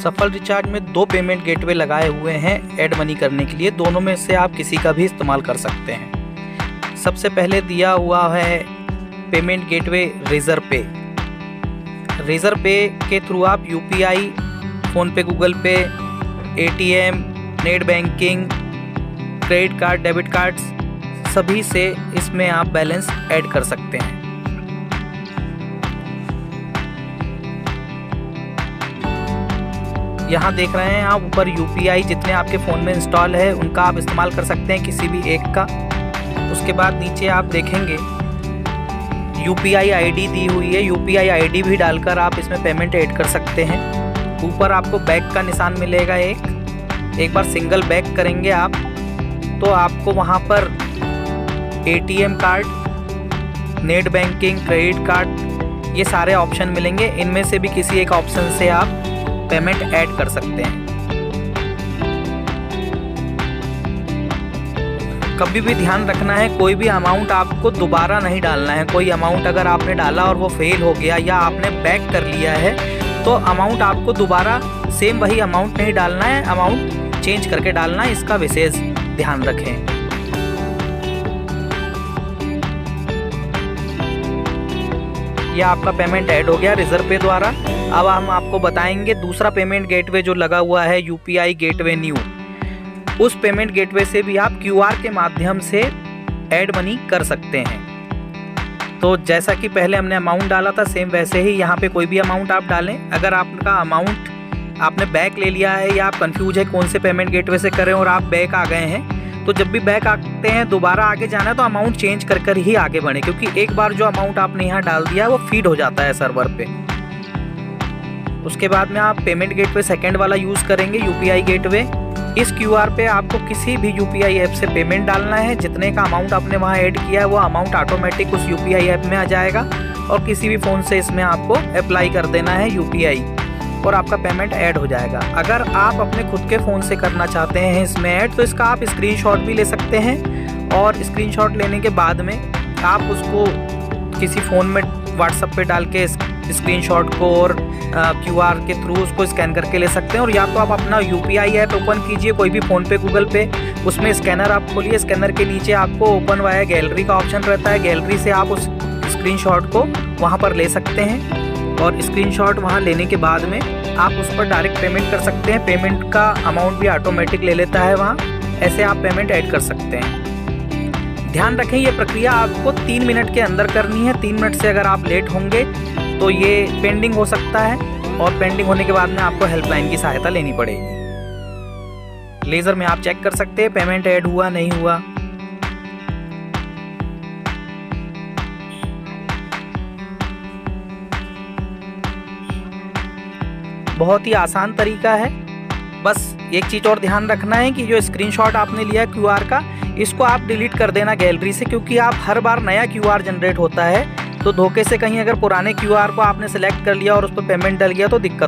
सफल रिचार्ज में 2 payment gateway लगाए हुए हैं ऐड मनी करने के लिए। दोनों में से आप किसी का भी इस्तेमाल कर सकते हैं। सबसे पहले दिया हुआ है पेमेंट गेटवे रेजर पे। रेजर पे के थ्रू आप यूपीआई, फ़ोनपे, गूगल पे, ATM, net banking, credit card, debit cards सभी से इसमें आप बैलेंस ऐड कर सकते हैं। यहाँ देख रहे हैं आप ऊपर यूपीआई जितने आपके फ़ोन में इंस्टॉल है उनका आप इस्तेमाल कर सकते हैं, किसी भी एक का। उसके बाद नीचे आप देखेंगे यूपीआई आईडी दी हुई है, यूपीआई आईडी भी डालकर आप इसमें पेमेंट ऐड कर सकते हैं। ऊपर आपको बैक का निशान मिलेगा एक बार सिंगल बैक करेंगे आप तो आपको वहाँ पर ATM card, net banking, credit card ये सारे ऑप्शन मिलेंगे। इनमें से भी किसी एक ऑप्शन से आप पेमेंट ऐड कर सकते हैं। कभी भी ध्यान रखना है कोई भी अमाउंट आपको दोबारा नहीं डालना है। कोई अमाउंट अगर आपने डाला और वो फेल हो गया या आपने बैक कर लिया है तो अमाउंट आपको दोबारा सेम वही अमाउंट नहीं डालना है, अमाउंट चेंज करके डालना है। इसका विशेष ध्यान रखें। यह आपका पेमेंट ऐड हो गया रिजर्व पे द्वारा। अब हम आपको बताएंगे दूसरा पेमेंट गेटवे जो लगा हुआ है यूपीआई गेटवे न्यू। उस पेमेंट गेटवे से भी आप क्यूआर के माध्यम से ऐड मनी कर सकते हैं। तो जैसा कि पहले हमने अमाउंट डाला था सेम वैसे ही यहाँ पे कोई भी अमाउंट आप डालें। अगर आपका अमाउंट आपने बैक ले लिया है या आप कंफ्यूज है कौन से पेमेंट गेटवे से करें और आप बैक आ गए हैं, तो जब भी बैक आते हैं दोबारा आगे जाना है तो अमाउंट चेंज कर ही आगे बढ़ें, क्योंकि एक बार जो अमाउंट आपने यहाँ डाल दिया है वो फीड हो जाता है सर्वर पे। उसके बाद में आप पेमेंट गेटवे सेकंड वाला यूज़ करेंगे यूपीआई गेटवे। इस क्यूआर पे आपको किसी भी यूपीआई ऐप से पेमेंट डालना है। जितने का अमाउंट आपने वहाँ ऐड किया है वो अमाउंट ऑटोमेटिक उस यूपीआई ऐप में आ जाएगा और किसी भी फ़ोन से इसमें आपको अप्लाई कर देना है यूपीआई और आपका पेमेंट ऐड हो जाएगा। अगर आप अपने खुद के फ़ोन से करना चाहते हैं इसमें ऐड तो इसका आप स्क्रीनशॉट भी ले सकते हैं और स्क्रीनशॉट लेने के बाद में आप उसको किसी फ़ोन में व्हाट्सएप पे डाल के स्क्रीनशॉट को और क्यूआर के थ्रू उसको स्कैन करके ले सकते हैं। और या तो आप अपना यूपीआई ऐप ओपन कीजिए, कोई भी फ़ोनपे, गूगल पे, उसमें स्कैनर आप खोलिए। स्कैनर के नीचे आपको ओपन वाया गैलरी का ऑप्शन रहता है। गैलरी से आप उस स्क्रीनशॉट को वहाँ पर ले सकते हैं और स्क्रीनशॉट वहाँ लेने के बाद में आप उस पर डायरेक्ट पेमेंट कर सकते हैं। पेमेंट का अमाउंट भी ऑटोमेटिक ले लेता है वहाँ। ऐसे आप पेमेंट ऐड कर सकते हैं। ध्यान रखें ये प्रक्रिया आपको 3 मिनट के अंदर करनी है। 3 मिनट से अगर आप लेट होंगे तो ये पेंडिंग हो सकता है और पेंडिंग होने के बाद में आपको हेल्पलाइन की सहायता लेनी पड़ेगी। लेज़र में आप चेक कर सकते हैं पेमेंट ऐड हुआ नहीं हुआ। बहुत ही आसान तरीका है। बस एक चीज़ और ध्यान रखना है कि जो स्क्रीनशॉट आपने लिया क्यूआर का, इसको आप डिलीट कर देना गैलरी से, क्योंकि आप हर बार नया क्यूआर जनरेट होता है तो धोखे से कहीं अगर पुराने क्यूआर को आपने सेलेक्ट कर लिया और उस पर पेमेंट डल गया तो दिक्कत